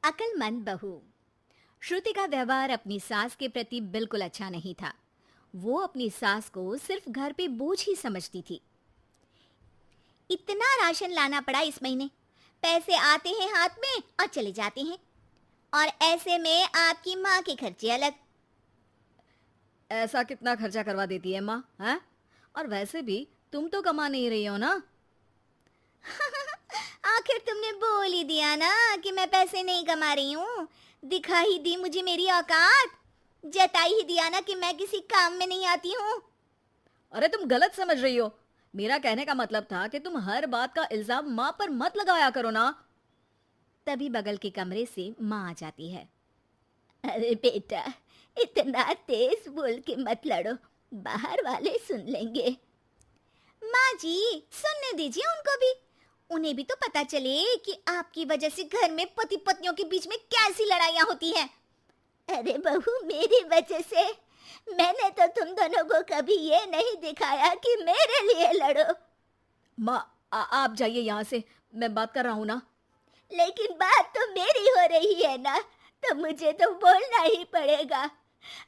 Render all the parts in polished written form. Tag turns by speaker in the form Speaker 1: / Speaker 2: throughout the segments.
Speaker 1: अक्लमंद बहू। श्रुति का व्यवहार अपनी सास के प्रति बिल्कुल अच्छा नहीं था। वो अपनी सास को सिर्फ घर पे बोझ ही समझती थी। इतना राशन लाना पड़ा इस महीने, पैसे आते हैं हाथ में और चले जाते हैं, और ऐसे में आपकी माँ के खर्चे अलग।
Speaker 2: ऐसा कितना खर्चा करवा देती है माँ, हैं? और वैसे भी तुम तो कमा नहीं रही हो ना।
Speaker 1: आखिर तुमने बोल ही दिया ना कि मैं पैसे नहीं कमा रही हूँ। दिखा ही दी मुझे मेरी औकात, जताई ही दिया ना कि मैं किसी काम में नहीं आती हूँ।
Speaker 2: अरे तुम गलत समझ रही हो। मेरा कहने का मतलब था कि तुम हर बात का इल्जाम माँ पर मत लगाया करो ना।
Speaker 1: तभी बगल के कमरे से माँ आ जाती है। अरे बेटा, इतना तेज बोल के मत लड़ो, बाहर वाले सुन लेंगे। माँ जी, सुनने दीजिए उनको भी। उन्हें भी तो पता चले कि आपकी वजह से घर में पति पत्नियों के बीच में कैसी लड़ाइयाँ होती हैं। अरे बहू, मेरी वजह से? मैंने तो तुम दोनों को कभी ये नहीं दिखाया कि मेरे लिए लड़ो।
Speaker 2: माँ आप जाइए यहाँ से, मैं बात कर रहा हूँ ना।
Speaker 1: लेकिन बात तो मेरी हो रही है ना, तो मुझे तो बोलना ही पड़ेगा।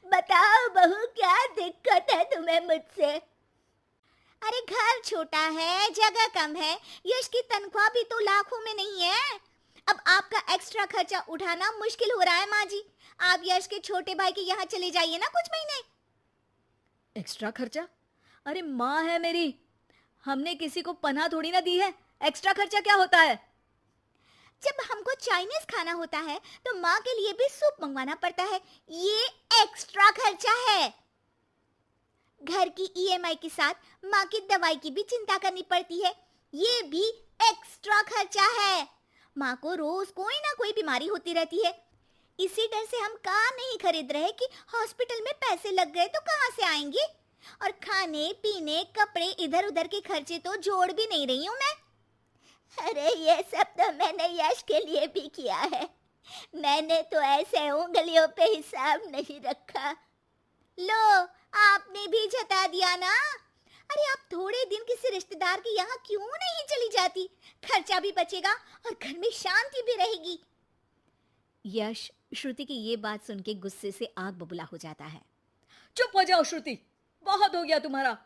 Speaker 1: बताओ बहू, क्या दिक्कत है तुम्हें मुझसे? अरे घर छोटा है, जगह कम है, यश की तनख्वाह भी तो लाखों में नहीं है। अब आपका एक्स्ट्रा खर्चा उठाना मुश्किल हो रहा है माँ जी। आप यश के छोटे भाई के यहाँ चले जाइए ना कुछ महीने।
Speaker 2: एक्स्ट्रा खर्चा? अरे माँ है मेरी, हमने किसी को पनाह थोड़ी ना दी है। एक्स्ट्रा खर्चा क्या होता है?
Speaker 1: जब हमको चाइनीज खाना होता है तो माँ के लिए भी सूप मंगवाना पड़ता है, ये एक्स्ट्रा खर्चा है। घर की ईएमआई के साथ माँ की दवाई की भी चिंता करनी पड़ती है, ये भी एक्स्ट्रा खर्चा है। माँ को रोज कोई ना कोई बीमारी होती रहती है। इसी डर से हम कार नहीं खरीद रहे कि हॉस्पिटल में पैसे लग गए तो कहाँ से आएंगे। और खाने पीने कपड़े इधर उधर के खर्चे तो जोड़ भी नहीं रही हूँ मैं। अरे ये सब तो मैंने यश के लिए भी किया है। मैंने तो ऐसे उंगलियों पे हिसाब नहीं रखा। लो, आपने भी जता दिया ना। अरे आप थोड़े दिन किसी रिश्तेदार के यहाँ क्यों नहीं चली जाती? खर्चा भी बचेगा और घर में शांति भी रहेगी। यश श्रुति की ये बात सुन के गुस्से से आग बबूला हो जाता है।
Speaker 2: चुप हो जाओ श्रुति, बहुत हो गया तुम्हारा।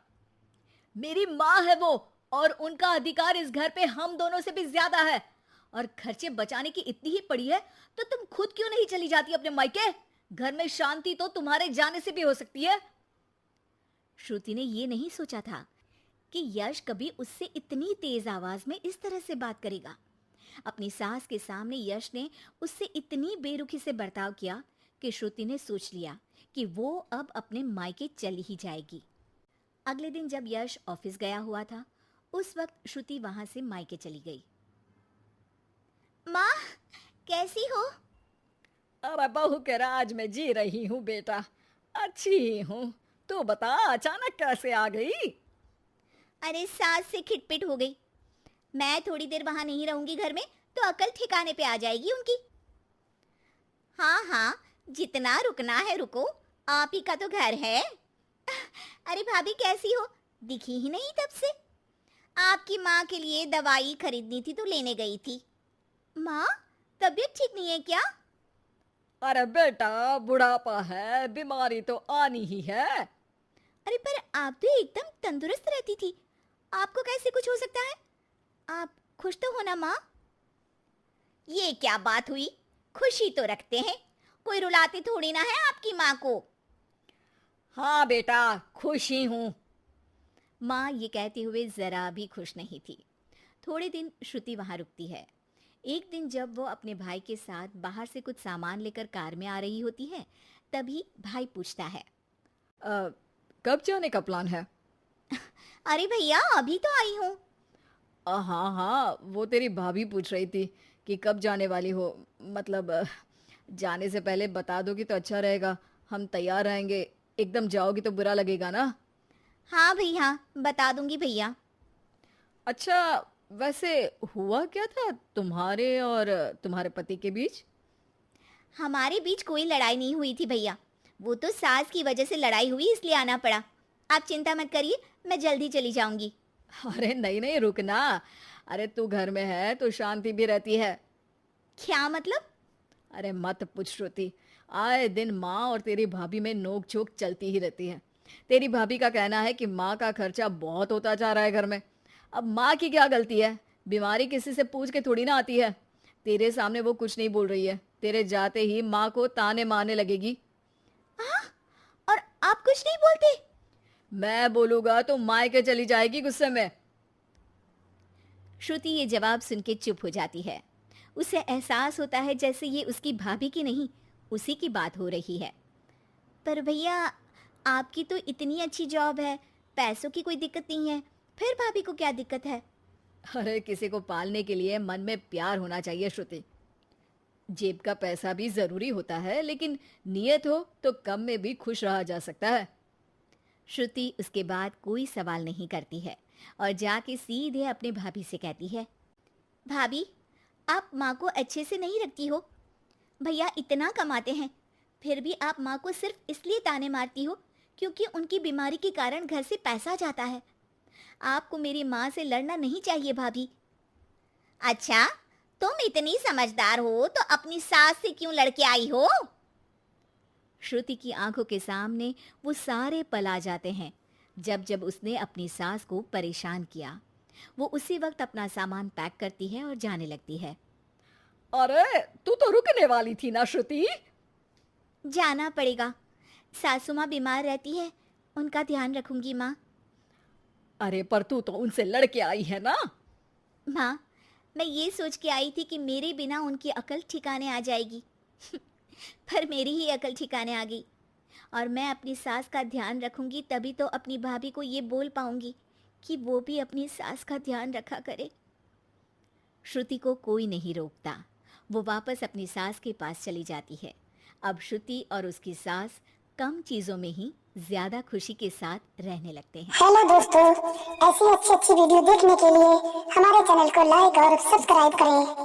Speaker 2: मेरी माँ है वो, और उनका अधिकार इस घर पे हम दोनों से भी ज्यादा है। और खर्चे बचाने की इतनी ही पड़ी है तो तुम खुद क्यों नहीं चली जाती अपने मायके? घर में शांति तो तुम्हारे जाने से भी हो सकती है।
Speaker 1: श्रुति ने ये नहीं सोचा था कि यश कभी उससे इतनी तेज आवाज में इस तरह से बात करेगा। अपनी सास के सामने यश ने उससे इतनी बेरुखी से बर्ताव किया कि श्रुति ने सोच लिया कि वो अब अपने मायके चली ही जाएगी। अगले दिन जब यश ऑफिस गया हुआ था, उस वक्त श्रुति वहां से मायके चली गई। माँ, कैसी हो?
Speaker 2: अरे बहू के राज में जी रही हूँ बेटा, अच्छी ही हूँ। तू बता, अचानक कैसे आ गई?
Speaker 1: अरे सास से खिटपिट हो गई। मैं थोड़ी देर वहां नहीं रहूंगी घर में तो अकल ठिकाने पे आ जाएगी उनकी। हाँ हाँ, जितना रुकना है रुको, आप ही का तो घर है। अरे भाभी कैसी हो? दिखी ही नहीं तब से। आपकी माँ के लिए दवाई खरीदनी थी तो लेने गई थी। माँ, तबीयत ठीक नहीं है क्या?
Speaker 2: अरे बेटा, बुढ़ापा है, बीमारी तो आनी ही है।
Speaker 1: अरे पर आप तो एकदम तंदुरुस्त रहती थी, आपको कैसे कुछ हो सकता है? आप खुश तो हो ना माँ? ये क्या बात हुई? खुशी तो रखते हैं, कोई रुलाते थोड़ी ना है आपकी माँ को।
Speaker 2: हाँ बेटा, खुश ही हूँ।
Speaker 1: माँ ये कहते हुए जरा भी खुश नहीं थी। थोड़े दिन श्रुति वहां रुकती है। एक दिन जब वो अपने भाई के साथ बाहर से कुछ सामान लेकर कार में आ रही होती है, तभी भाई पूछता है,
Speaker 2: कब जाने का प्लान है?
Speaker 1: अरे भैया, अभी तो आई हूँ।
Speaker 2: हाँ हाँ, वो तेरी भाभी पूछ रही थी कि कब जाने वाली हो। मतलब जाने से पहले बता दोगी तो अच्छा रहेगा, हम तैयार रहेंगे। एकदम जाओगी तो बुरा लगेगा ना।
Speaker 1: हाँ भैया, बता दूंगी भैया।
Speaker 2: अच्छा, वैसे हुआ क्या था तुम्हारे और तुम्हारे पति के बीच?
Speaker 1: हमारे बीच कोई लड़ाई नहीं हुई थी भैया, वो तो सास की वजह से लड़ाई हुई इसलिए आना पड़ा। आप चिंता मत करिए, मैं जल्दी चली जाऊंगी।
Speaker 2: अरे नहीं नहीं, रुकना। अरे तू घर में है तो शांति भी रहती है।
Speaker 1: क्या मतलब?
Speaker 2: अरे मत पूछ श्रुति, आए दिन माँ और तेरी भाभी में नोक झोंक चलती ही रहती है। तेरी भाभी का कहना है कि माँ का खर्चा बहुत होता जा रहा है घर में। अब माँ की क्या गलती है? बीमारी किसी से पूछ के थोड़ी ना आती है। तेरे सामने वो कुछ नहीं बोल रही है, तेरे जाते ही माँ को ताने मारने लगेगी।
Speaker 1: और आप कुछ नहीं बोलते?
Speaker 2: मैं बोलूंगा तो मायके चली जाएगी गुस्से में।
Speaker 1: श्रुति ये जवाब सुन के चुप हो जाती है। उसे एहसास होता है जैसे ये उसकी भाभी की नहीं, उसी की बात हो रही है। पर भैया, आपकी तो इतनी अच्छी जॉब है, पैसों की कोई दिक्कत नहीं है, फिर भाभी को क्या दिक्कत है?
Speaker 2: अरे किसी को पालने के लिए मन में प्यार होना चाहिए श्रुति। जेब का पैसा भी जरूरी होता है, लेकिन नियत हो तो कम में भी खुश रहा जा सकता है।
Speaker 1: श्रुति उसके बाद कोई सवाल नहीं करती है और जाके सीधे अपने भाभी से कहती है, भाभी, आप माँ को अच्छे से नहीं रखती हो। भैया इतना कमाते हैं, फिर भी आप माँ को सिर्फ इसलिए ताने मारती हो क्योंकि उनकी बीमारी के कारण घर से पैसा जाता है। आपको मेरी माँ से लड़ना नहीं चाहिए भाभी। अच्छा, तुम इतनी समझदार हो तो अपनी सास से क्यों लड़के आई हो? श्रुति की आंखों के सामने वो सारे पल आ जाते हैं जब जब उसने अपनी सास को परेशान किया। वो उसी वक्त अपना सामान पैक करती है और जाने लगती है।
Speaker 2: अरे तू तो रुकने वाली थी ना श्रुति?
Speaker 1: जाना पड़ेगा, सासू माँ बीमार रहती है, उनका ध्यान रखूंगी माँ।
Speaker 2: अरे पर तू तो उनसे लड़के आई है ना?
Speaker 1: माँ, मैं ये सोच के आई थी कि मेरे बिना उनकी अकल ठिकाने आ जाएगी पर मेरी ही अकल ठिकाने आ गई। और मैं अपनी सास का ध्यान रखूंगी तभी तो अपनी भाभी को ये बोल पाऊंगी कि वो भी अपनी सास का ध्यान रखा करे। श्रुति को कोई नहीं रोकता, वो वापस अपनी सास के पास चली जाती है। अब श्रुति और उसकी सास कम चीज़ों में ही ज्यादा खुशी के साथ रहने लगते हैं।
Speaker 3: हेलो दोस्तों, ऐसी अच्छी अच्छी वीडियो देखने के लिए हमारे चैनल को लाइक और सब्सक्राइब करें।